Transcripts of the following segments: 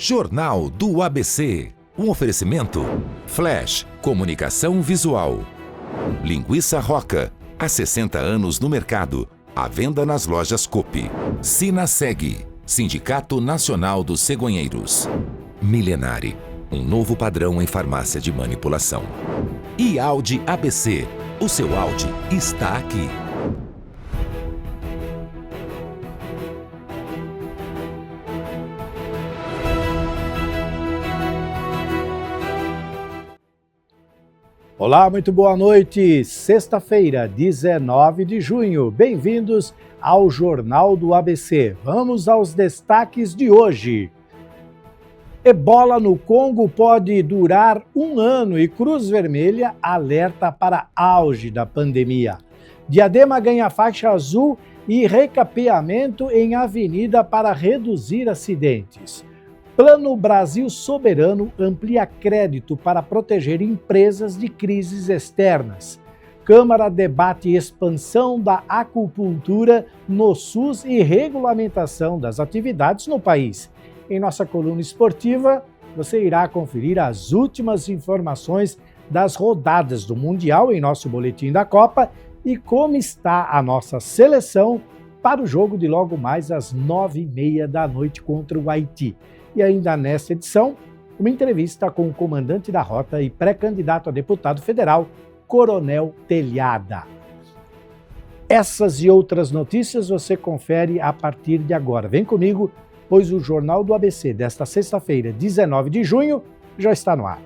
Jornal do ABC. Um oferecimento. Flash, comunicação visual. Linguiça Roca, há 60 anos no mercado. À venda nas lojas Coop. Sinaseg, Sindicato Nacional dos Cegonheiros. Milenare, um novo padrão em farmácia de manipulação. E Audi ABC, o seu Audi está aqui. Olá, muito boa noite. Sexta-feira, 19 de junho. Bem-vindos ao Jornal do ABC. Vamos aos destaques de hoje. Ebola no Congo pode durar 1 ano e Cruz Vermelha alerta para auge da pandemia. Diadema ganha faixa azul e recapeamento em avenida para reduzir acidentes. Plano Brasil Soberano amplia crédito para proteger empresas de crises externas. Câmara debate expansão da acupuntura no SUS e regulamentação das atividades no país. Em nossa coluna esportiva, você irá conferir as últimas informações das rodadas do Mundial em nosso boletim da Copa e como está a nossa seleção para o jogo de logo mais às 9h30 da noite contra o Haiti. E ainda nesta edição, uma entrevista com o comandante da rota e pré-candidato a deputado federal, Coronel Telhada. Essas e outras notícias você confere a partir de agora. Vem comigo, pois o Jornal do ABC desta sexta-feira, 19 de junho, já está no ar.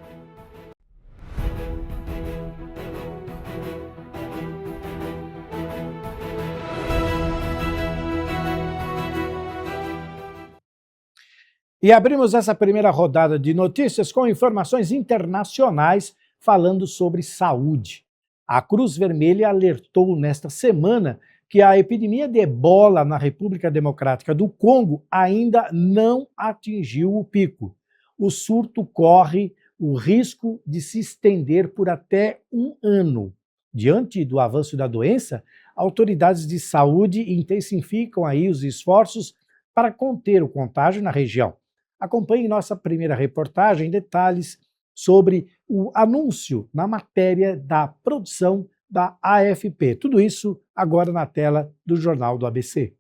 E abrimos essa primeira rodada de notícias com informações internacionais falando sobre saúde. A Cruz Vermelha alertou nesta semana que a epidemia de Ebola na República Democrática do Congo ainda não atingiu o pico. O surto corre o risco de se estender por até 1 ano. Diante do avanço da doença, autoridades de saúde intensificam aí os esforços para conter o contágio na região. Acompanhe nossa primeira reportagem detalhes sobre o anúncio na matéria da produção da AFP. Tudo isso agora na tela do Jornal do ABC.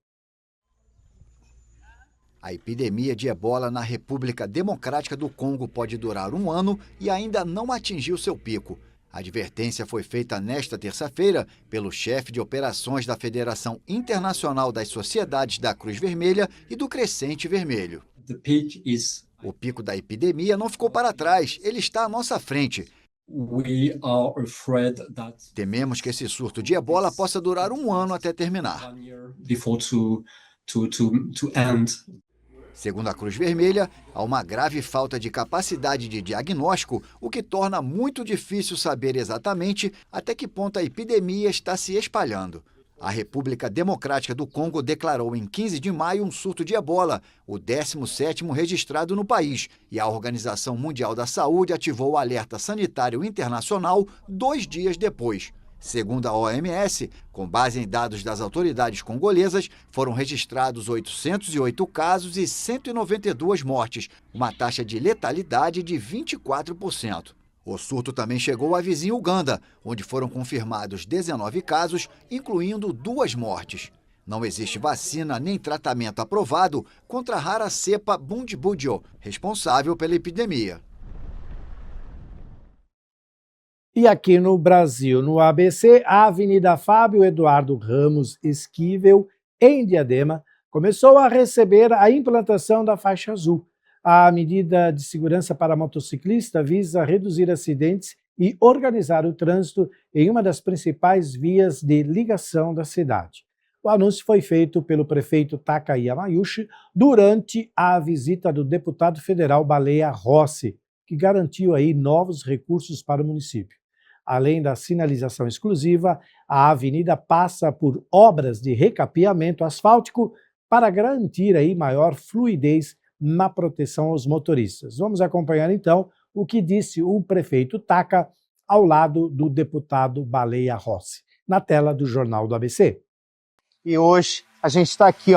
A epidemia de Ebola na República Democrática do Congo pode durar 1 ano e ainda não atingiu seu pico. A advertência foi feita nesta terça-feira pelo chefe de operações da Federação Internacional das Sociedades da Cruz Vermelha e do Crescente Vermelho. O pico da epidemia não ficou para trás, ele está à nossa frente. Tememos que esse surto de Ebola possa durar 1 ano até terminar. Segundo a Cruz Vermelha, há uma grave falta de capacidade de diagnóstico, o que torna muito difícil saber exatamente até que ponto a epidemia está se espalhando. A República Democrática do Congo declarou em 15 de maio um surto de Ebola, o 17º registrado no país, e a Organização Mundial da Saúde ativou o alerta sanitário internacional 2 dias depois. Segundo a OMS, com base em dados das autoridades congolesas, foram registrados 808 casos e 192 mortes, uma taxa de letalidade de 24%. O surto também chegou à vizinha Uganda, onde foram confirmados 19 casos, incluindo 2 mortes. Não existe vacina nem tratamento aprovado contra a rara cepa Bundibugyo, responsável pela epidemia. E aqui no Brasil, no ABC, a Avenida Fábio Eduardo Ramos Esquivel, em Diadema, começou a receber a implantação da faixa azul. A medida de segurança para motociclista visa reduzir acidentes e organizar o trânsito em uma das principais vias de ligação da cidade. O anúncio foi feito pelo prefeito Takaia Mayushi durante a visita do deputado federal Baleia Rossi, que garantiu aí novos recursos para o município. Além da sinalização exclusiva, a avenida passa por obras de recapeamento asfáltico para garantir aí maior fluidez na proteção aos motoristas. Vamos acompanhar então o que disse o prefeito Taka ao lado do deputado Baleia Rossi, na tela do Jornal do ABC. E hoje a gente está aqui,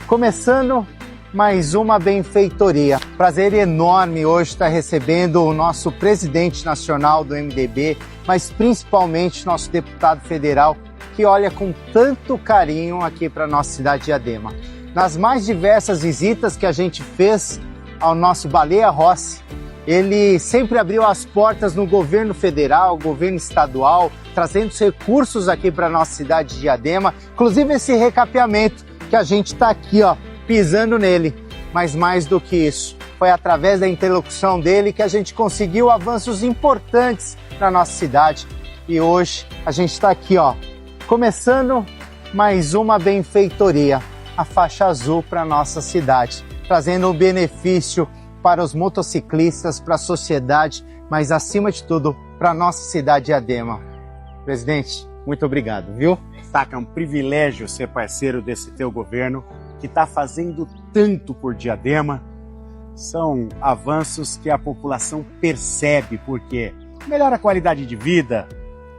começando mais uma benfeitoria. Prazer enorme hoje estar recebendo o nosso presidente nacional do MDB, mas principalmente nosso deputado federal, que olha com tanto carinho aqui para a nossa cidade de Diadema. Nas mais diversas visitas que a gente fez ao nosso Baleia Rossi, ele sempre abriu as portas no governo federal, governo estadual, trazendo os recursos aqui para a nossa cidade de Diadema, inclusive esse recapeamento que a gente está aqui, pisando nele. Mas mais do que isso, foi através da interlocução dele que a gente conseguiu avanços importantes na nossa cidade. E hoje a gente está aqui, começando mais uma benfeitoria, a faixa azul para a nossa cidade, trazendo um benefício para os motociclistas, para a sociedade, mas acima de tudo, para a nossa cidade de Diadema. Presidente, muito obrigado, viu? Taca, é um privilégio ser parceiro desse teu governo, que está fazendo tanto por Diadema. São avanços que a população percebe, porque melhora a qualidade de vida.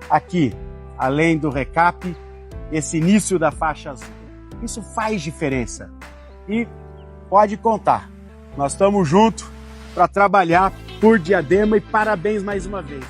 Aqui, além do recap, esse início da faixa azul. Isso faz diferença. E pode contar, nós estamos juntos para trabalhar por Diadema e parabéns mais uma vez.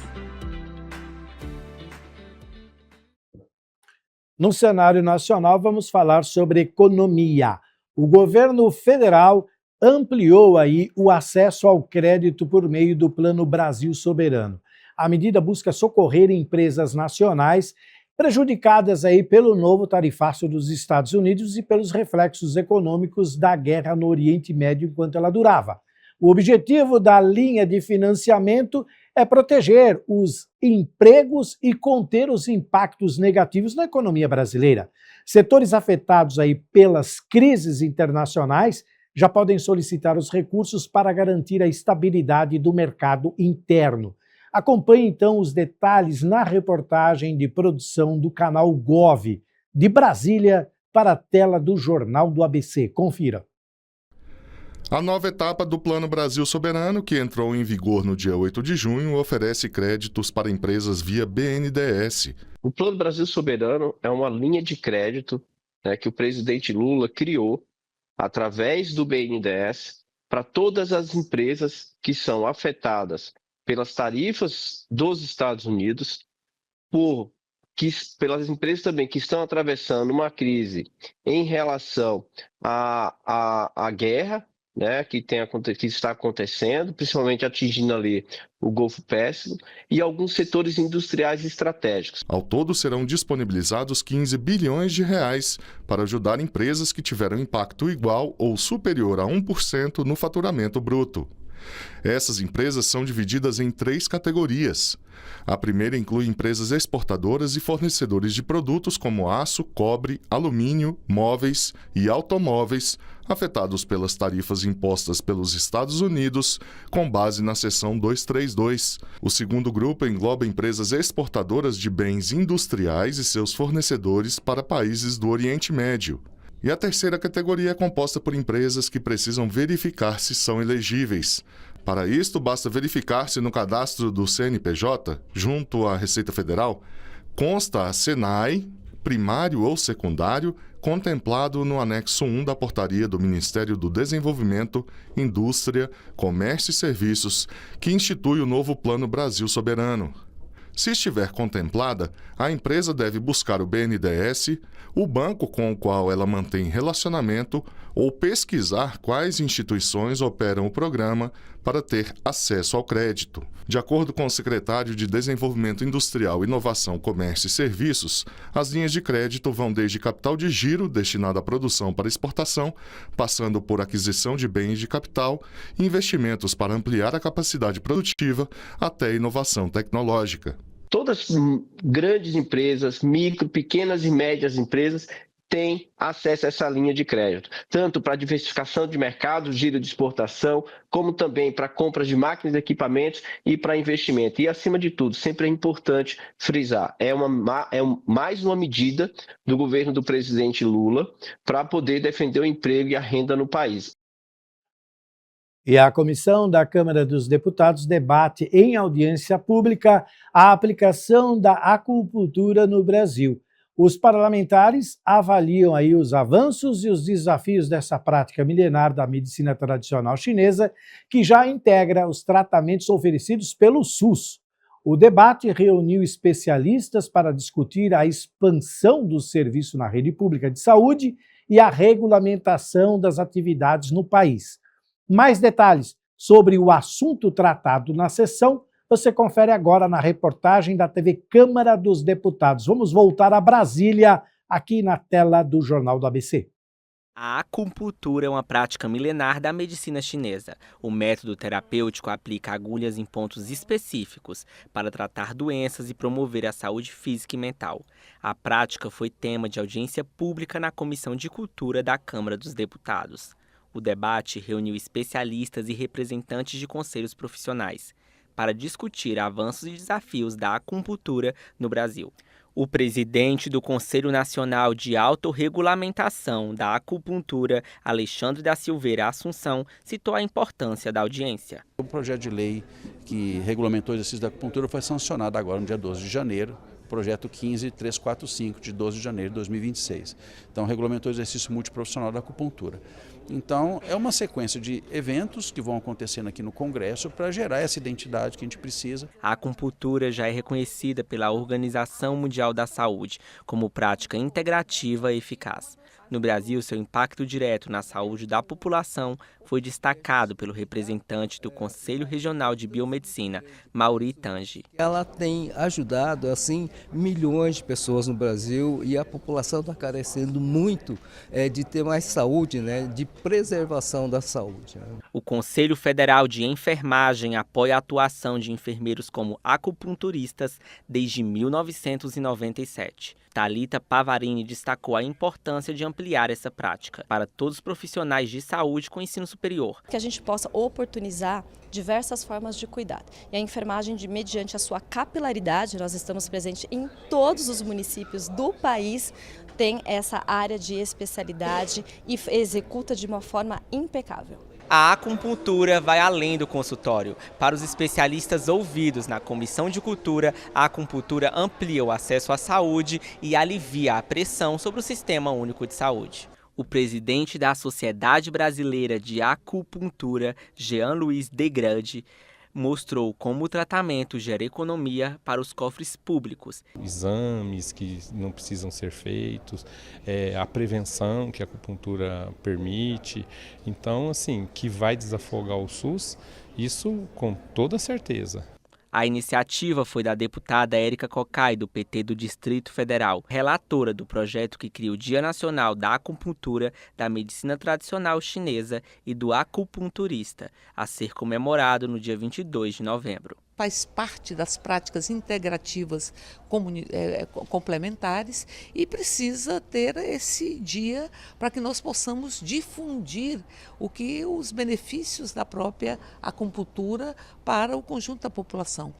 No cenário nacional, vamos falar sobre economia. O governo federal ampliou aí o acesso ao crédito por meio do Plano Brasil Soberano. A medida busca socorrer empresas nacionais prejudicadas aí pelo novo tarifácio dos Estados Unidos e pelos reflexos econômicos da guerra no Oriente Médio enquanto ela durava. O objetivo da linha de financiamento é proteger os empregos e conter os impactos negativos na economia brasileira. Setores afetados aí pelas crises internacionais já podem solicitar os recursos para garantir a estabilidade do mercado interno. Acompanhe então os detalhes na reportagem de produção do canal Gov, de Brasília para a tela do Jornal do ABC. Confira. A nova etapa do Plano Brasil Soberano, que entrou em vigor no dia 8 de junho, oferece créditos para empresas via BNDES. O Plano Brasil Soberano é uma linha de crédito, que o presidente Lula criou através do BNDES para todas as empresas que são afetadas pelas tarifas dos Estados Unidos, pelas empresas também que estão atravessando uma crise em relação à guerra, que está acontecendo, principalmente atingindo ali o Golfo Pérsico e alguns setores industriais estratégicos. Ao todo, serão disponibilizados 15 bilhões de reais para ajudar empresas que tiveram impacto igual ou superior a 1% no faturamento bruto. Essas empresas são divididas em 3 categorias. A primeira inclui empresas exportadoras e fornecedores de produtos como aço, cobre, alumínio, móveis e automóveis, afetados pelas tarifas impostas pelos Estados Unidos, com base na seção 232. O segundo grupo engloba empresas exportadoras de bens industriais e seus fornecedores para países do Oriente Médio. E a terceira categoria é composta por empresas que precisam verificar se são elegíveis. Para isto, basta verificar se no cadastro do CNPJ, junto à Receita Federal, consta a SENAI, primário ou secundário, contemplado no anexo 1 da portaria do Ministério do Desenvolvimento, Indústria, Comércio e Serviços, que institui o novo Plano Brasil Soberano. Se estiver contemplada, a empresa deve buscar o BNDES, o banco com o qual ela mantém relacionamento ou pesquisar quais instituições operam o programa para ter acesso ao crédito. De acordo com o secretário de Desenvolvimento Industrial, Inovação, Comércio e Serviços, as linhas de crédito vão desde capital de giro, destinado à produção para exportação, passando por aquisição de bens de capital, investimentos para ampliar a capacidade produtiva, até inovação tecnológica. Todas as grandes empresas, micro, pequenas e médias empresas têm acesso a essa linha de crédito, tanto para diversificação de mercado, giro de exportação, como também para compras de máquinas e equipamentos e para investimento. E, acima de tudo, sempre é importante frisar, mais uma medida do governo do presidente Lula para poder defender o emprego e a renda no país. E a comissão da Câmara dos Deputados debate em audiência pública a aplicação da acupuntura no Brasil. Os parlamentares avaliam aí os avanços e os desafios dessa prática milenar da medicina tradicional chinesa, que já integra os tratamentos oferecidos pelo SUS. O debate reuniu especialistas para discutir a expansão do serviço na rede pública de saúde e a regulamentação das atividades no país. Mais detalhes sobre o assunto tratado na sessão você confere agora na reportagem da TV Câmara dos Deputados. Vamos voltar a Brasília, aqui na tela do Jornal do ABC. A acupuntura é uma prática milenar da medicina chinesa. O método terapêutico aplica agulhas em pontos específicos para tratar doenças e promover a saúde física e mental. A prática foi tema de audiência pública na Comissão de Cultura da Câmara dos Deputados. O debate reuniu especialistas e representantes de conselhos profissionais para discutir avanços e desafios da acupuntura no Brasil. O presidente do Conselho Nacional de Autorregulamentação da Acupuntura, Alexandre da Silveira Assunção, citou a importância da audiência. O projeto de lei que regulamentou o exercício da acupuntura foi sancionado agora no dia 12 de janeiro, projeto 15345 de 12 de janeiro de 2026. Então, regulamentou o exercício multiprofissional da acupuntura. Então, é uma sequência de eventos que vão acontecendo aqui no Congresso para gerar essa identidade que a gente precisa. A acupuntura já é reconhecida pela Organização Mundial da Saúde como prática integrativa e eficaz. No Brasil, seu impacto direto na saúde da população foi destacado pelo representante do Conselho Regional de Biomedicina, Mauri Tange. Ela tem ajudado, assim, milhões de pessoas no Brasil e a população está carecendo muito de ter mais saúde, né, de preservação da saúde. O Conselho Federal de Enfermagem apoia a atuação de enfermeiros como acupunturistas desde 1997. Thalita Pavarini destacou a importância de ampliar essa prática para todos os profissionais de saúde com ensino superior. Que a gente possa oportunizar diversas formas de cuidado. E a enfermagem, mediante a sua capilaridade, nós estamos presentes em todos os municípios do país, tem essa área de especialidade e executa de uma forma impecável. A acupuntura vai além do consultório. Para os especialistas ouvidos na Comissão de Cultura, a acupuntura amplia o acesso à saúde e alivia a pressão sobre o Sistema Único de Saúde. O presidente da Sociedade Brasileira de Acupuntura, Jean-Louis Degrande, mostrou como o tratamento gera economia para os cofres públicos. Exames que não precisam ser feitos, a prevenção que a acupuntura permite. Então, assim, que vai desafogar o SUS, isso com toda certeza. A iniciativa foi da deputada Érica Cocai, do PT do Distrito Federal, relatora do projeto que cria o Dia Nacional da Acupuntura, da Medicina Tradicional Chinesa e do Acupunturista, a ser comemorado no dia 22 de novembro. Faz parte das práticas integrativas complementares e precisa ter esse dia para que nós possamos difundir os benefícios da própria acupuntura para o conjunto da população.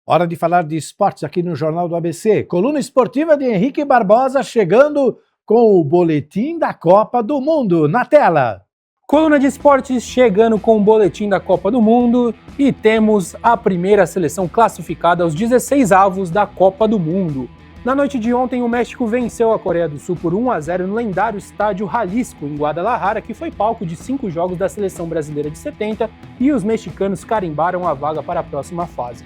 Hora de falar de esportes aqui no Jornal do ABC. Coluna esportiva de Henrique Barbosa chegando com o boletim da Copa do Mundo. Na tela! Coluna de esportes chegando com o boletim da Copa do Mundo e temos a primeira seleção classificada aos 16avos da Copa do Mundo. Na noite de ontem, o México venceu a Coreia do Sul por 1-0 no lendário estádio Jalisco, em Guadalajara, que foi palco de 5 jogos da seleção brasileira de 70, e os mexicanos carimbaram a vaga para a próxima fase.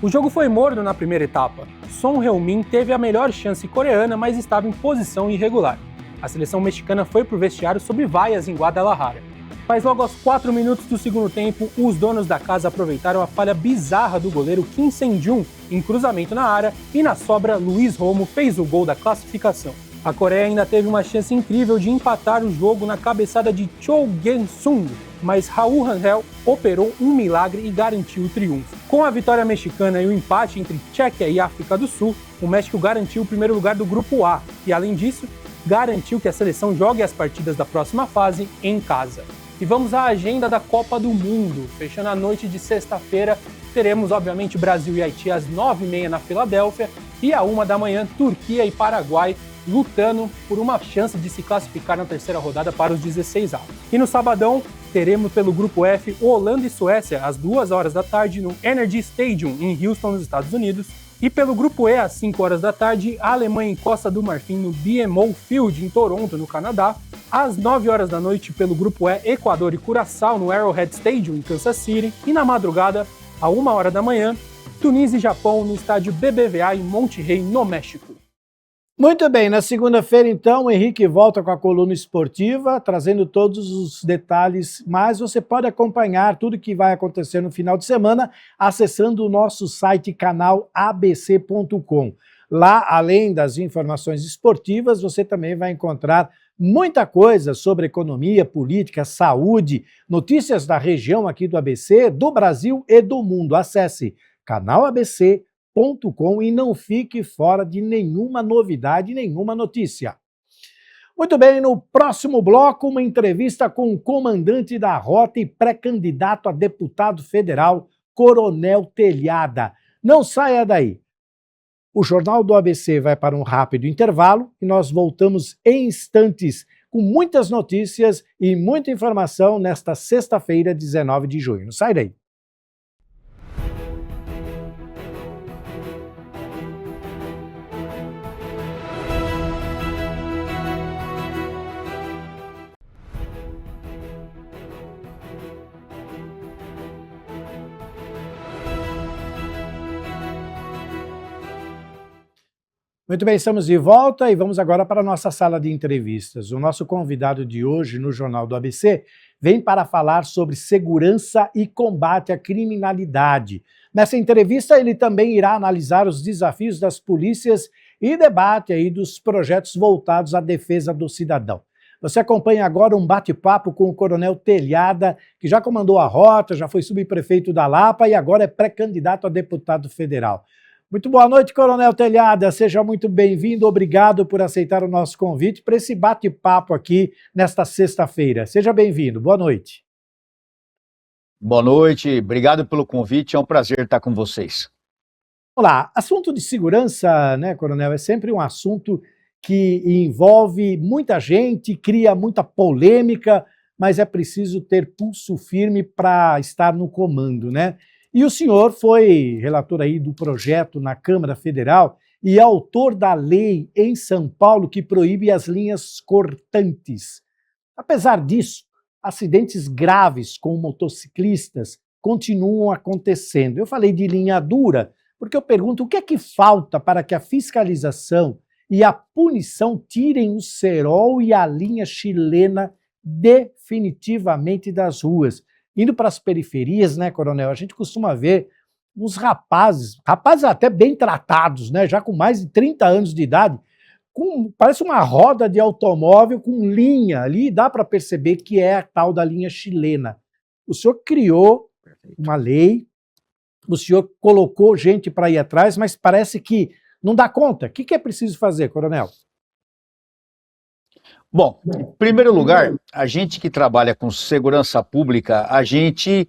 O jogo foi morno na primeira etapa. Son Heung-min teve a melhor chance coreana, mas estava em posição irregular. A seleção mexicana foi para o vestiário sob vaias em Guadalajara. Mas logo aos 4 minutos do segundo tempo, os donos da casa aproveitaram a falha bizarra do goleiro Kim Sen-jun em cruzamento na área e na sobra, Luiz Romo fez o gol da classificação. A Coreia ainda teve uma chance incrível de empatar o jogo na cabeçada de Cho Gen-sung, mas Raul Rangel operou um milagre e garantiu o triunfo. Com a vitória mexicana e o empate entre Tchequia e África do Sul, o México garantiu o primeiro lugar do Grupo A e, além disso, garantiu que a seleção jogue as partidas da próxima fase em casa. E vamos à agenda da Copa do Mundo. Fechando a noite de sexta-feira, teremos obviamente Brasil e Haiti às 9h30 na Filadélfia e à 1 da manhã Turquia e Paraguai lutando por uma chance de se classificar na terceira rodada para os 16avos. E no sabadão, teremos pelo Grupo F Holanda e Suécia às 2 horas da tarde no Energy Stadium em Houston, nos Estados Unidos. E pelo grupo E, às 5 horas da tarde, a Alemanha encosta do Marfim no BMO Field, em Toronto, no Canadá. Às 9 horas da noite, pelo grupo E, Equador e Curaçao, no Arrowhead Stadium, em Kansas City. E na madrugada, à 1 hora da manhã, Tunísia e Japão, no estádio BBVA, em Monterrey, no México. Muito bem, na segunda-feira, então, o Henrique volta com a coluna esportiva, trazendo todos os detalhes, mas você pode acompanhar tudo que vai acontecer no final de semana acessando o nosso site canalabc.com. Lá, além das informações esportivas, você também vai encontrar muita coisa sobre economia, política, saúde, notícias da região aqui do ABC, do Brasil e do mundo. Acesse canalabc.com e não fique fora de nenhuma novidade, nenhuma notícia. Muito bem, no próximo bloco, uma entrevista com o comandante da rota e pré-candidato a deputado federal, Coronel Telhada. Não saia daí. O Jornal do ABC vai para um rápido intervalo e nós voltamos em instantes com muitas notícias e muita informação nesta sexta-feira, 19 de junho. Não sai daí. Muito bem, estamos de volta e vamos agora para a nossa sala de entrevistas. O nosso convidado de hoje no Jornal do ABC vem para falar sobre segurança e combate à criminalidade. Nessa entrevista, ele também irá analisar os desafios das polícias e debate aí dos projetos voltados à defesa do cidadão. Você acompanha agora um bate-papo com o Coronel Telhada, que já comandou a rota, já foi subprefeito da Lapa e agora é pré-candidato a deputado federal. Muito boa noite, Coronel Telhada. Seja muito bem-vindo. Obrigado por aceitar o nosso convite para esse bate-papo aqui nesta sexta-feira. Seja bem-vindo. Boa noite. Boa noite. Obrigado pelo convite. É um prazer estar com vocês. Olá. Assunto de segurança, né, Coronel, é sempre um assunto que envolve muita gente, cria muita polêmica, mas é preciso ter pulso firme para estar no comando, né? E o senhor foi relator aí do projeto na Câmara Federal e autor da lei em São Paulo que proíbe as linhas cortantes. Apesar disso, acidentes graves com motociclistas continuam acontecendo. Eu falei de linha dura, porque eu pergunto o que é que falta para que a fiscalização e a punição tirem o cerol e a linha chilena definitivamente das ruas. Indo para as periferias, né, Coronel, a gente costuma ver uns rapazes até bem tratados, né, já com mais de 30 anos de idade, parece uma roda de automóvel com linha ali, dá para perceber que é a tal da linha chilena. O senhor criou uma lei, o senhor colocou gente para ir atrás, mas parece que não dá conta. O que é preciso fazer, Coronel? Bom, em primeiro lugar, a gente que trabalha com segurança pública, a gente,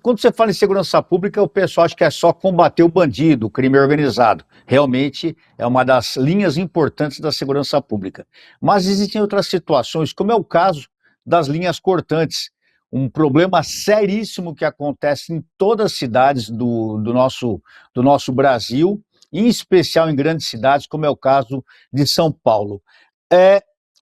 quando você fala em segurança pública, o pessoal acha que é só combater o bandido, o crime organizado. Realmente é uma das linhas importantes da segurança pública. Mas existem outras situações, como é o caso das linhas cortantes, um problema seríssimo que acontece em todas as cidades do nosso Brasil, em especial em grandes cidades, como é o caso de São Paulo.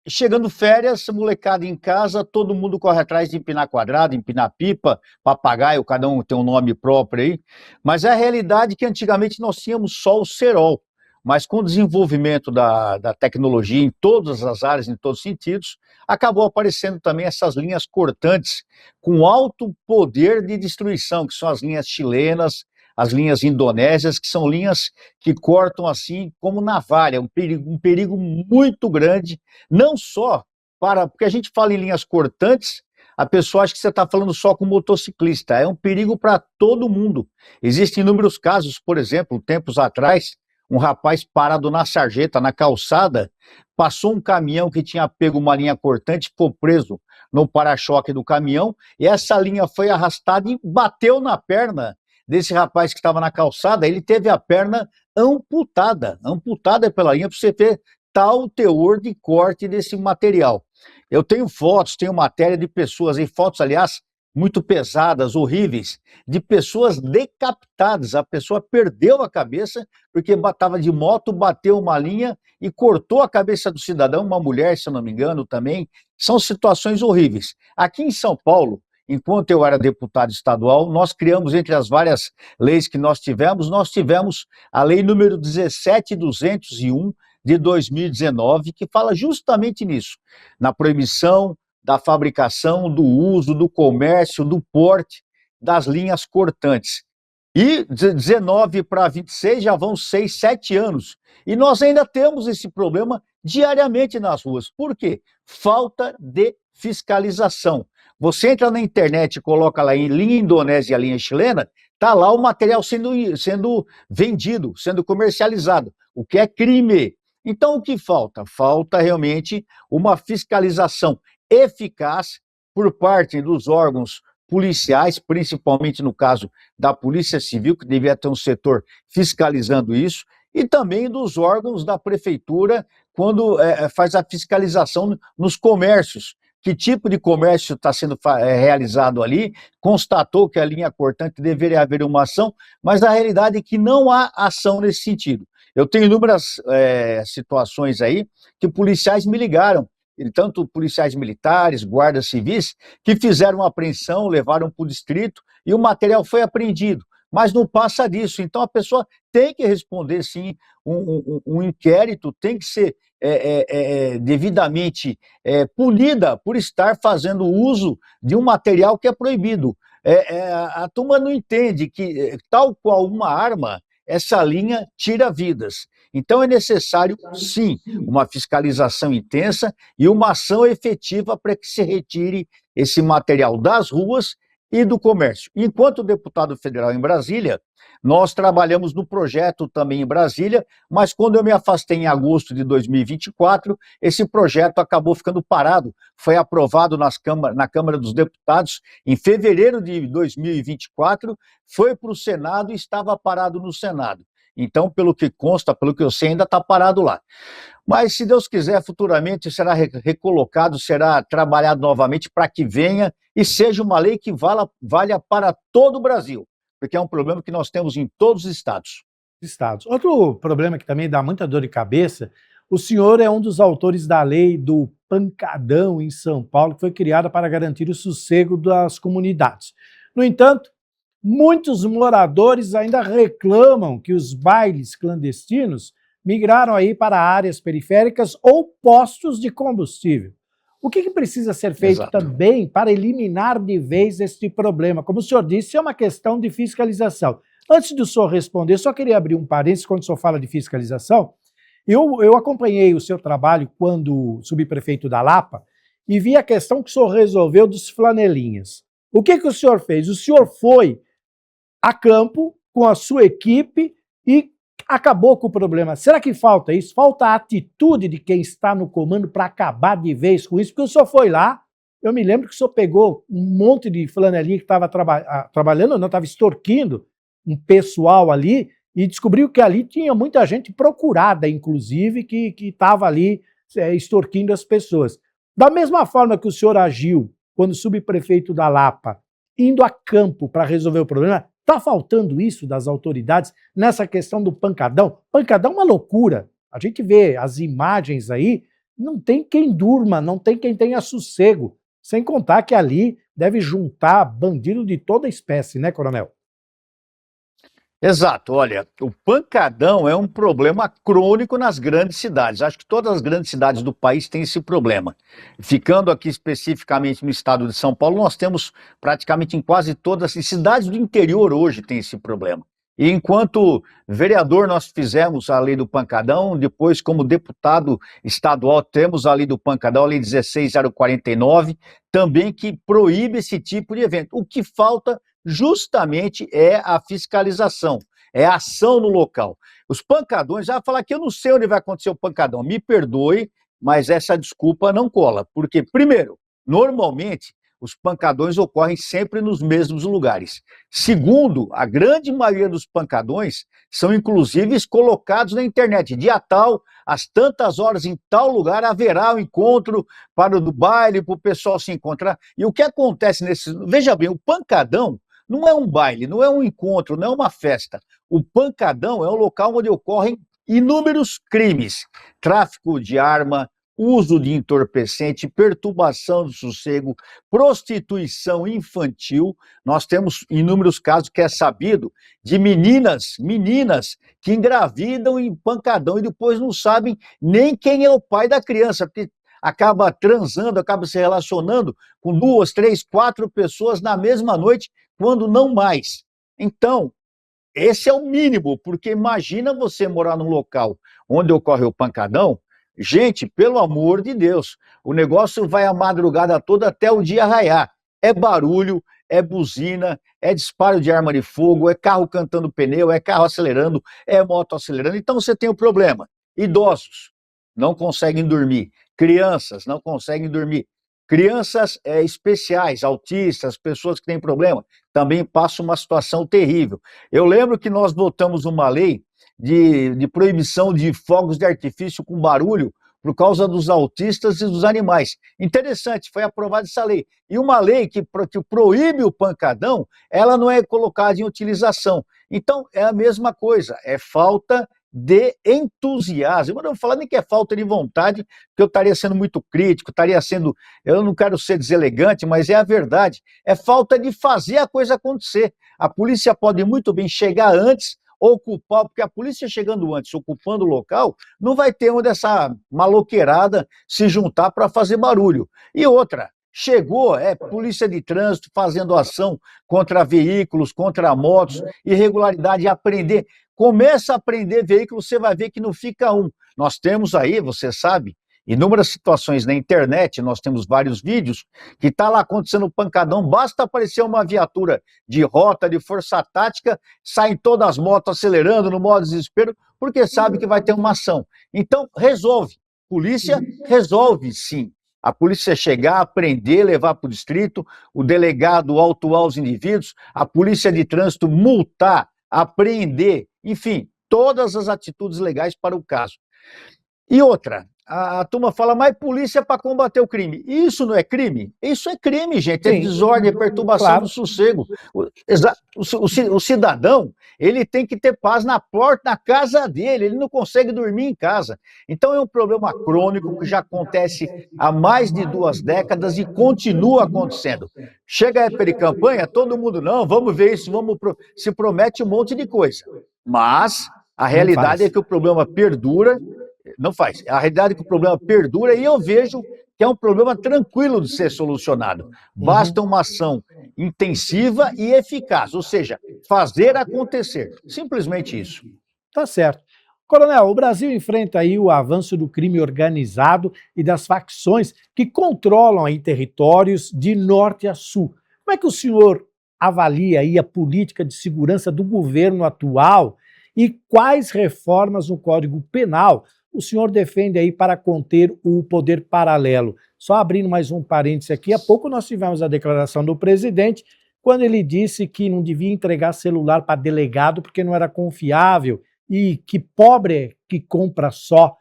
Chegando férias, molecada em casa, todo mundo corre atrás de empinar quadrado, empinar pipa, papagaio, cada um tem um nome próprio aí, mas é a realidade que antigamente nós tínhamos só o cerol, mas com o desenvolvimento da tecnologia em todas as áreas, em todos os sentidos, acabou aparecendo também essas linhas cortantes com alto poder de destruição, que são as linhas chilenas, as linhas indonésias, que são linhas que cortam assim como navalha, um perigo muito grande, não só porque a gente fala em linhas cortantes, a pessoa acha que você está falando só com motociclista, é um perigo para todo mundo. Existem inúmeros casos, por exemplo, tempos atrás, um rapaz parado na sarjeta, na calçada, passou um caminhão que tinha pego uma linha cortante, ficou preso no para-choque do caminhão, e essa linha foi arrastada e bateu na perna desse rapaz que estava na calçada. Ele teve a perna amputada pela linha, para você ver tal teor de corte desse material. Eu tenho fotos, tenho matéria de pessoas, e fotos, aliás, muito pesadas, horríveis, de pessoas decapitadas. A pessoa perdeu a cabeça porque estava de moto, bateu uma linha e cortou a cabeça do cidadão, uma mulher, se eu não me engano, também. São situações horríveis. Aqui em São Paulo, enquanto eu era deputado estadual, nós criamos, entre as várias leis que nós tivemos a lei número 17.201 de 2019, que fala justamente nisso, na proibição da fabricação, do uso, do comércio, do porte das linhas cortantes. E de 19 para 26 já vão 6, 7 anos. E nós ainda temos esse problema diariamente nas ruas. Por quê? Falta de fiscalização. Você entra na internet e coloca lá em linha indonésia e a linha chilena, está lá o material sendo vendido, sendo comercializado, o que é crime. Então, o que falta? Falta realmente uma fiscalização eficaz por parte dos órgãos policiais, principalmente no caso da Polícia Civil, que devia ter um setor fiscalizando isso, e também dos órgãos da prefeitura, quando faz a fiscalização nos comércios. Que tipo de comércio está sendo realizado ali, constatou que a linha cortante deveria haver uma ação, mas a realidade é que não há ação nesse sentido. Eu tenho inúmeras situações aí que policiais me ligaram, tanto policiais militares, guardas civis, que fizeram uma apreensão, levaram para o distrito e o material foi apreendido. Mas não passa disso. Então a pessoa tem que responder, sim, um inquérito, tem que ser devidamente punida por estar fazendo uso de um material que é proibido. A turma não entende que, tal qual uma arma, essa linha tira vidas. Então é necessário, sim, uma fiscalização intensa e uma ação efetiva para que se retire esse material das ruas e do comércio. Enquanto deputado federal em Brasília, nós trabalhamos no projeto também em Brasília, mas quando eu me afastei em agosto de 2024, esse projeto acabou ficando parado. Foi aprovado na Câmara dos Deputados em fevereiro de 2024, foi para o Senado e estava parado no Senado. Então, pelo que consta, pelo que eu sei, ainda está parado lá. Mas, se Deus quiser, futuramente será recolocado, será trabalhado novamente para que venha e seja uma lei que valha para todo o Brasil, porque é um problema que nós temos em todos os estados. Outro problema que também dá muita dor de cabeça, o senhor é um dos autores da lei do pancadão em São Paulo, que foi criada para garantir o sossego das comunidades. No entanto, muitos moradores ainda reclamam que os bailes clandestinos migraram aí para áreas periféricas ou postos de combustível. O que precisa ser feito também para eliminar de vez este problema? Como o senhor disse, é uma questão de fiscalização. Antes do senhor responder, só queria abrir um parênteses quando o senhor fala de fiscalização. Eu acompanhei o seu trabalho quando subprefeito da Lapa e vi a questão que o senhor resolveu dos flanelinhas. O que o senhor fez? O senhor foi a campo com a sua equipe e acabou com o problema. Será que falta isso? Falta a atitude de quem está no comando para acabar de vez com isso? Porque o senhor foi lá, eu me lembro que o senhor pegou um monte de flanelinha que estava trabalhando, não, estava extorquindo um pessoal ali e descobriu que ali tinha muita gente procurada, inclusive, que estava ali extorquindo as pessoas. Da mesma forma que o senhor agiu quando subprefeito da Lapa, indo a campo para resolver o problema, está faltando isso das autoridades nessa questão do pancadão? Pancadão é uma loucura. A gente vê as imagens aí, não tem quem durma, não tem quem tenha sossego. Sem contar que ali deve juntar bandido de toda espécie, né, coronel? Exato, olha, o pancadão é um problema crônico nas grandes cidades. Acho que todas as grandes cidades do país têm esse problema. Ficando aqui especificamente no estado de São Paulo, nós temos praticamente em quase todas as cidades do interior hoje tem esse problema. E enquanto vereador nós fizemos a lei do pancadão, depois como deputado estadual temos a lei do pancadão, a lei 16.049, também que proíbe esse tipo de evento. O que falta justamente é a fiscalização, é a ação no local. Os pancadões, já falar que eu não sei onde vai acontecer o pancadão, me perdoe, mas essa desculpa não cola, porque, primeiro, normalmente, os pancadões ocorrem sempre nos mesmos lugares. Segundo, a grande maioria dos pancadões são inclusive colocados na internet. Dia tal, às tantas horas, em tal lugar, haverá um encontro para o baile, para o pessoal se encontrar. E o que acontece nesse... Veja bem, o pancadão não é um baile, não é um encontro, não é uma festa. O pancadão é um local onde ocorrem inúmeros crimes. Tráfico de arma, uso de entorpecente, perturbação do sossego, prostituição infantil. Nós temos inúmeros casos que é sabido de meninas que engravidam em pancadão e depois não sabem nem quem é o pai da criança, porque acaba transando, acaba se relacionando com 2, 3, 4 pessoas na mesma noite, quando não mais. Então, esse é o mínimo, porque imagina você morar num local onde ocorre o pancadão. Gente, pelo amor de Deus, o negócio vai a madrugada toda até o dia raiar. É barulho, é buzina, é disparo de arma de fogo, é carro cantando pneu, é carro acelerando, é moto acelerando. Então você tem o problema. Idosos não conseguem dormir, crianças não conseguem dormir. Crianças especiais, autistas, pessoas que têm problema, também passam uma situação terrível. Eu lembro que nós votamos uma lei de proibição de fogos de artifício com barulho por causa dos autistas e dos animais. Interessante, foi aprovada essa lei. E uma lei que proíbe o pancadão, ela não é colocada em utilização. Então, é a mesma coisa, é falta de entusiasmo. Eu não vou falar nem que é falta de vontade, porque eu estaria sendo muito crítico, eu não quero ser deselegante, mas é a verdade. É falta de fazer a coisa acontecer. A polícia pode muito bem chegar antes, ocupar, porque a polícia chegando antes, ocupando o local, não vai ter onde essa maloqueirada se juntar para fazer barulho. E outra, chegou, polícia de trânsito fazendo ação contra veículos, contra motos, irregularidade, apreender. Começa a apreender veículos, você vai ver que não fica um. Nós temos aí, você sabe, inúmeras situações na internet, nós temos vários vídeos, que está lá acontecendo pancadão, basta aparecer uma viatura de rota, de força tática, saem todas as motos acelerando no modo desespero, porque sabe que vai ter uma ação. Então, resolve. Polícia resolve, sim. A polícia chegar, prender, levar para o distrito, o delegado autuar os indivíduos, a polícia de trânsito multar, apreender, enfim, todas as atitudes legais para o caso. E outra, a turma fala, mas polícia para combater o crime. Isso não é crime? Isso é crime, gente. É desordem, é perturbação do sossego. O cidadão, ele tem que ter paz na porta, na casa dele, ele não consegue dormir em casa. Então é um problema crônico que já acontece há mais de 2 décadas e continua acontecendo. Chega a época de campanha, todo mundo, não, vamos ver isso, se promete um monte de coisa. Mas a realidade é que o problema perdura. Não faz. A realidade é que o problema perdura e eu vejo que é um problema tranquilo de ser solucionado. Basta uma ação intensiva e eficaz, ou seja, fazer acontecer. Simplesmente isso. Tá certo. Coronel, o Brasil enfrenta aí o avanço do crime organizado e das facções que controlam aí territórios de norte a sul. Como é que o senhor avalia aí a política de segurança do governo atual e quais reformas no Código Penal o senhor defende aí para conter o poder paralelo? Só abrindo mais um parêntese aqui, há pouco nós tivemos a declaração do presidente, quando ele disse que não devia entregar celular para delegado porque não era confiável e que pobre que compra só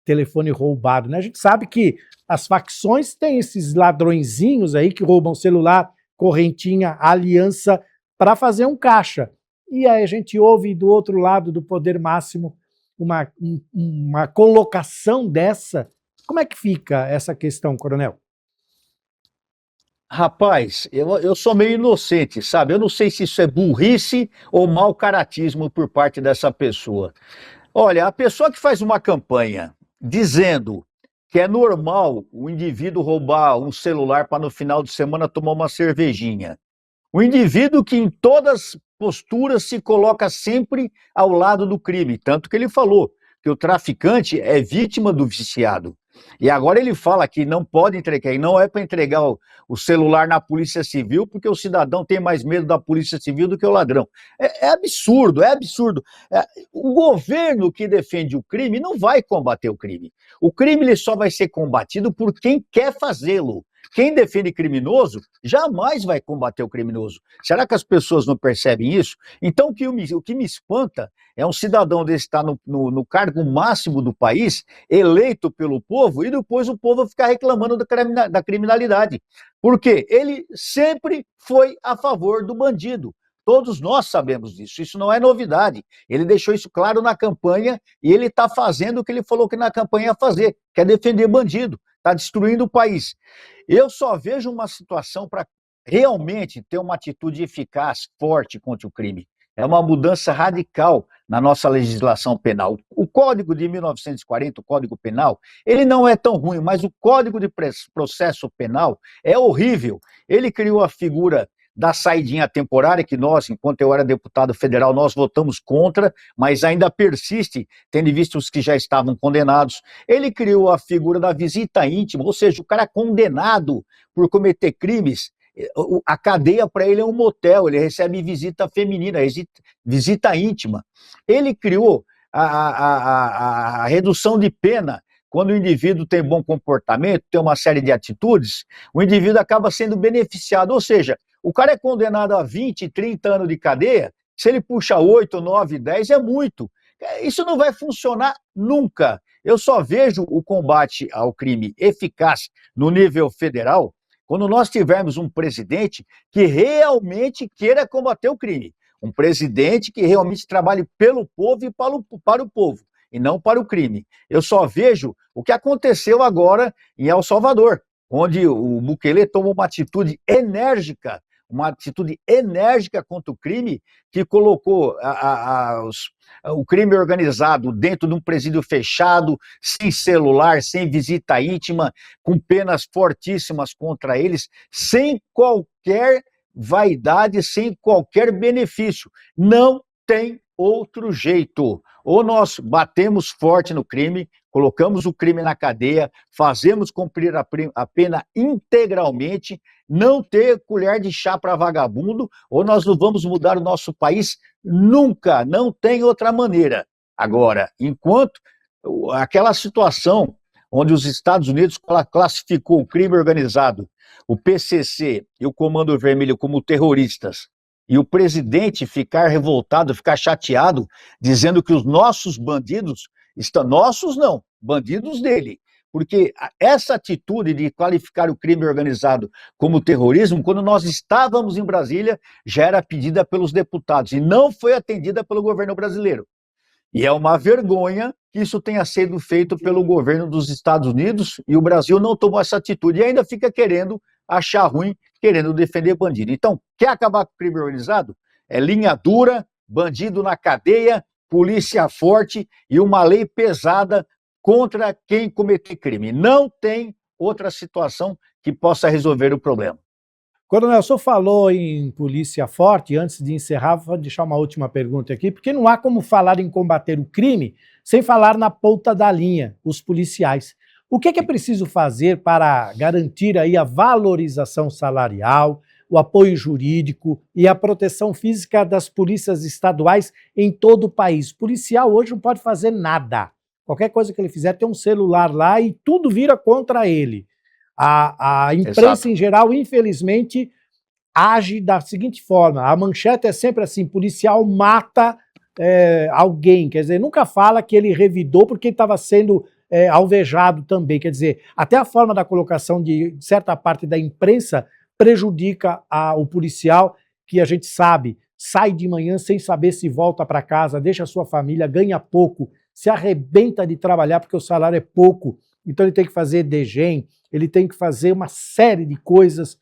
telefone roubado, né? A gente sabe que as facções têm esses ladrõezinhos aí que roubam celular, correntinha, aliança para fazer um caixa. E aí a gente ouve do outro lado do poder máximo uma colocação dessa. Como é que fica essa questão, coronel? Rapaz, eu sou meio inocente, sabe? Eu não sei se isso é burrice ou mau caratismo por parte dessa pessoa. Olha, a pessoa que faz uma campanha dizendo que é normal o indivíduo roubar um celular para no final de semana tomar uma cervejinha. O indivíduo que em todas posturas se coloca sempre ao lado do crime, tanto que ele falou que o traficante é vítima do viciado. E agora ele fala que não pode entregar, e não é para entregar o celular na Polícia Civil, porque o cidadão tem mais medo da Polícia Civil do que o ladrão. É absurdo, é absurdo. O governo que defende o crime não vai combater o crime. O crime ele só vai ser combatido por quem quer fazê-lo. Quem defende criminoso jamais vai combater o criminoso. Será que as pessoas não percebem isso? Então, o que me espanta é um cidadão desse estar no cargo máximo do país, eleito pelo povo, e depois o povo ficar reclamando da criminalidade. Porque ele sempre foi a favor do bandido. Todos nós sabemos disso, isso não é novidade. Ele deixou isso claro na campanha e ele está fazendo o que ele falou que na campanha ia fazer, que é defender bandido, está destruindo o país. Eu só vejo uma situação para realmente ter uma atitude eficaz, forte contra o crime. É uma mudança radical na nossa legislação penal. O Código de 1940, o Código Penal, ele não é tão ruim, mas o Código de Processo Penal é horrível. Ele criou a figura da saidinha temporária, que nós, enquanto eu era deputado federal, nós votamos contra, mas ainda persiste, tendo visto os que já estavam condenados. Ele criou a figura da visita íntima, ou seja, o cara condenado por cometer crimes, a cadeia para ele é um motel, ele recebe visita feminina, visita íntima. Ele criou a redução de pena. Quando o indivíduo tem bom comportamento, tem uma série de atitudes, o indivíduo acaba sendo beneficiado, ou seja, o cara é condenado a 20, 30 anos de cadeia, se ele puxa 8, 9, 10, é muito. Isso não vai funcionar nunca. Eu só vejo o combate ao crime eficaz no nível federal quando nós tivermos um presidente que realmente queira combater o crime. Um presidente que realmente trabalhe pelo povo e para o povo, e não para o crime. Eu só vejo o que aconteceu agora em El Salvador, onde o Bukele tomou uma atitude enérgica contra o crime, que colocou o crime organizado dentro de um presídio fechado, sem celular, sem visita íntima, com penas fortíssimas contra eles, sem qualquer vaidade, sem qualquer benefício. Não tem outro jeito. Ou nós batemos forte no crime, colocamos o crime na cadeia, fazemos cumprir a pena integralmente, não ter colher de chá para vagabundo, ou nós não vamos mudar o nosso país nunca, não tem outra maneira. Agora, enquanto aquela situação onde os Estados Unidos classificou o crime organizado, o PCC e o Comando Vermelho como terroristas, e o presidente ficar revoltado, ficar chateado, dizendo que os nossos bandidos nossos não, bandidos dele. Porque essa atitude de qualificar o crime organizado como terrorismo, quando nós estávamos em Brasília, já era pedida pelos deputados e não foi atendida pelo governo brasileiro. E é uma vergonha que isso tenha sido feito pelo governo dos Estados Unidos e o Brasil não tomou essa atitude e ainda fica querendo achar ruim, querendo defender bandido. Então, quer acabar com o crime organizado? É linha dura, bandido na cadeia, polícia forte e uma lei pesada contra quem cometer crime. Não tem outra situação que possa resolver o problema. Coronel, o senhor falou em polícia forte. Antes de encerrar, vou deixar uma última pergunta aqui, porque não há como falar em combater o crime sem falar na ponta da linha, os policiais. O que é preciso fazer para garantir aí a valorização salarial, o apoio jurídico e a proteção física das polícias estaduais em todo o país? O policial hoje não pode fazer nada. Qualquer coisa que ele fizer, tem um celular lá e tudo vira contra ele. A imprensa, exato, em geral, infelizmente, age da seguinte forma. A manchete é sempre assim: policial mata alguém. Quer dizer, nunca fala que ele revidou porque ele estava sendo alvejado também. Quer dizer, até a forma da colocação de certa parte da imprensa prejudica o policial, que a gente sabe, sai de manhã sem saber se volta para casa, deixa a sua família, ganha pouco, se arrebenta de trabalhar porque o salário é pouco. Então ele tem que fazer DGEM, ele tem que fazer uma série de coisas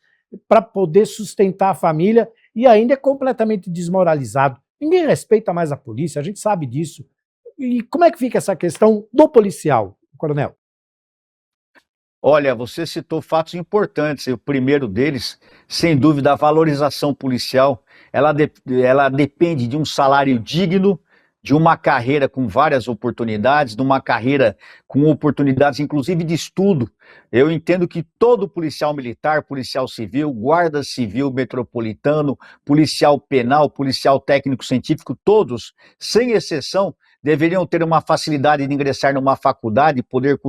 para poder sustentar a família e ainda é completamente desmoralizado. Ninguém respeita mais a polícia, a gente sabe disso. E como é que fica essa questão do policial, coronel? Olha, você citou fatos importantes. O primeiro deles, sem dúvida, a valorização policial. Ela depende de um salário digno, de uma carreira com várias oportunidades, de uma carreira com oportunidades, inclusive de estudo. Eu entendo que todo policial militar, policial civil, guarda civil metropolitano, policial penal, policial técnico-científico, todos, sem exceção, deveriam ter uma facilidade de ingressar numa faculdade, poder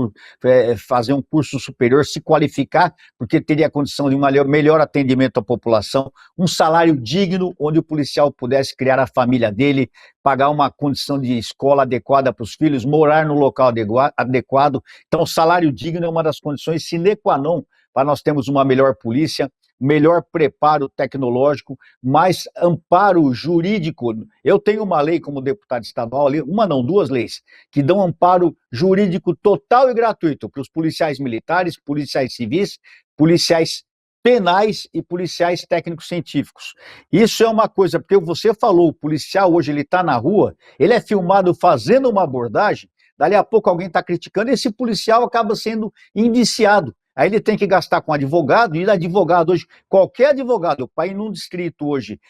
fazer um curso superior, se qualificar, porque teria a condição de um melhor atendimento à população, um salário digno, onde o policial pudesse criar a família dele, pagar uma condição de escola adequada para os filhos, morar no local adequado. Então, o salário digno é uma das condições sine qua non para nós termos uma melhor polícia, melhor preparo tecnológico, mais amparo jurídico. Eu tenho uma lei como deputado estadual, uma não, 2 leis, que dão amparo jurídico total e gratuito para os policiais militares, policiais civis, policiais penais e policiais técnicos científicos. Isso é uma coisa, porque você falou, o policial hoje ele está na rua, ele é filmado fazendo uma abordagem, dali a pouco alguém está criticando, e esse policial acaba sendo indiciado. Aí ele tem que gastar com advogado, e advogado hoje, qualquer advogado, para ir num distrito hoje,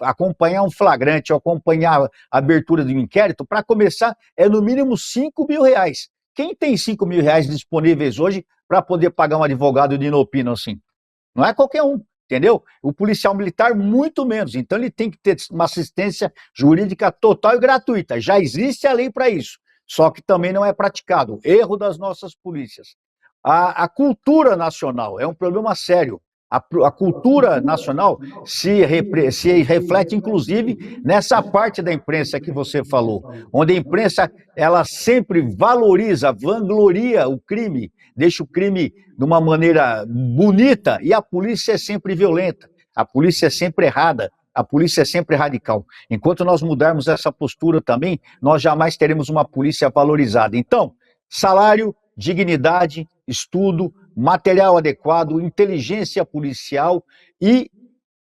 acompanhar um flagrante, ou acompanhar a abertura de um inquérito, para começar, é no mínimo R$5.000. Quem tem R$5.000 disponíveis hoje para poder pagar um advogado de inopino assim? Não é qualquer um, entendeu? O policial militar, muito menos. Então ele tem que ter uma assistência jurídica total e gratuita. Já existe a lei para isso, só que também não é praticado. Erro das nossas polícias. A cultura nacional é um problema sério. A cultura nacional se reflete, inclusive, nessa parte da imprensa que você falou, onde a imprensa ela sempre valoriza, vangloria o crime, deixa o crime de uma maneira bonita, e a polícia é sempre violenta, a polícia é sempre errada, a polícia é sempre radical. Enquanto nós mudarmos essa postura também, nós jamais teremos uma polícia valorizada. Então, salário, dignidade, estudo, material adequado, inteligência policial e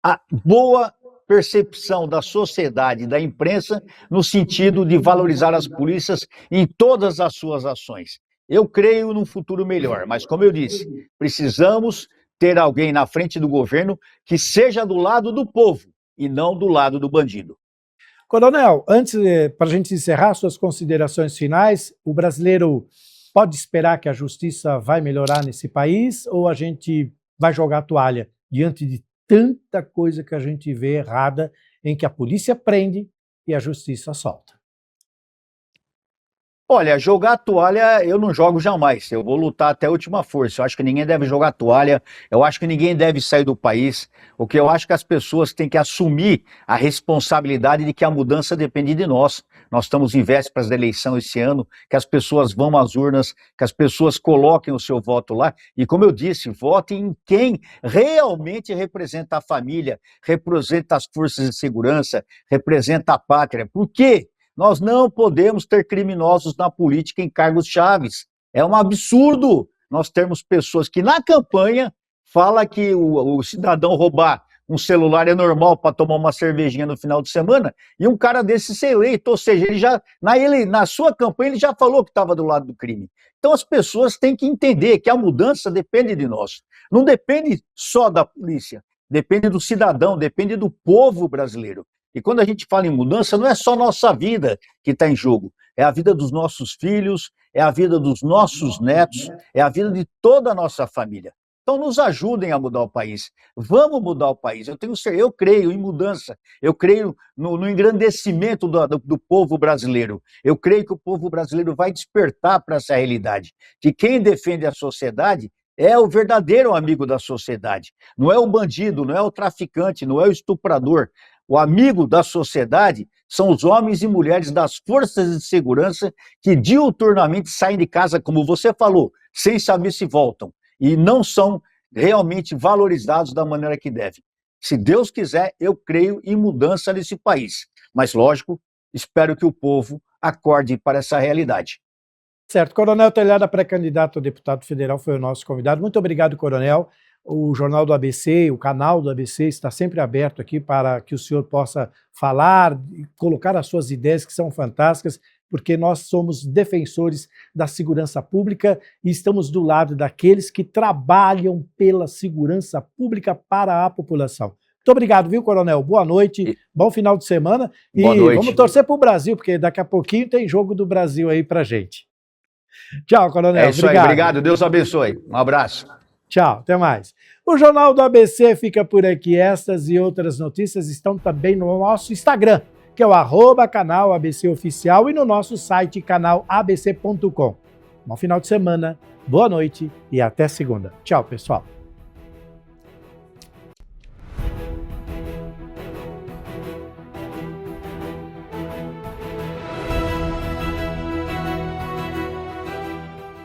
a boa percepção da sociedade, da imprensa, no sentido de valorizar as polícias em todas as suas ações. Eu creio num futuro melhor, mas como eu disse, precisamos ter alguém na frente do governo que seja do lado do povo e não do lado do bandido. Coronel, antes, para a gente encerrar suas considerações finais, o brasileiro pode esperar que a justiça vai melhorar nesse país, ou a gente vai jogar a toalha diante de tanta coisa que a gente vê errada, em que a polícia prende e a justiça solta? Olha, jogar a toalha eu não jogo jamais, eu vou lutar até a última força. Eu acho que ninguém deve jogar a toalha, eu acho que ninguém deve sair do país. O que eu acho que as pessoas têm que assumir a responsabilidade de que a mudança depende de nós. Nós estamos em vésperas da eleição esse ano, que as pessoas vão às urnas, que as pessoas coloquem o seu voto lá, e como eu disse, votem em quem realmente representa a família, representa as forças de segurança, representa a pátria. Por quê? Nós não podemos ter criminosos na política em cargos chaves. É um absurdo nós termos pessoas que na campanha falam que o cidadão roubar um celular é normal para tomar uma cervejinha no final de semana, e um cara desse ser eleito, ou seja, ele já, na sua campanha ele já falou que estava do lado do crime. Então as pessoas têm que entender que a mudança depende de nós. Não depende só da polícia, depende do cidadão, depende do povo brasileiro. E quando a gente fala em mudança, não é só nossa vida que está em jogo, é a vida dos nossos filhos, é a vida dos nossos netos, é a vida de toda a nossa família. Então nos ajudem a mudar o país, vamos mudar o país. Eu creio em mudança, eu creio no engrandecimento do povo brasileiro, eu creio que o povo brasileiro vai despertar para essa realidade, que quem defende a sociedade é o verdadeiro amigo da sociedade, não é o bandido, não é o traficante, não é o estuprador. O amigo da sociedade são os homens e mulheres das forças de segurança que diuturnamente saem de casa, como você falou, sem saber se voltam, e não são realmente valorizados da maneira que devem. Se Deus quiser, eu creio em mudança nesse país. Mas, lógico, espero que o povo acorde para essa realidade. Certo. Coronel Telhada, pré-candidato a deputado federal, foi o nosso convidado. Muito obrigado, Coronel. O Jornal do ABC, o canal do ABC está sempre aberto aqui para que o senhor possa falar e colocar as suas ideias, que são fantásticas, porque nós somos defensores da segurança pública e estamos do lado daqueles que trabalham pela segurança pública para a população. Muito obrigado, viu, Coronel? Boa noite, bom final de semana e vamos torcer para o Brasil, porque daqui a pouquinho tem jogo do Brasil aí pra gente. Tchau, Coronel. É isso aí, obrigado, Deus abençoe. Um abraço. Tchau, até mais. O Jornal do ABC fica por aqui. Estas e outras notícias estão também no nosso Instagram. que é o @canal ABC Oficial e no nosso site canalabc.com. Bom final de semana, boa noite e até segunda. Tchau, pessoal.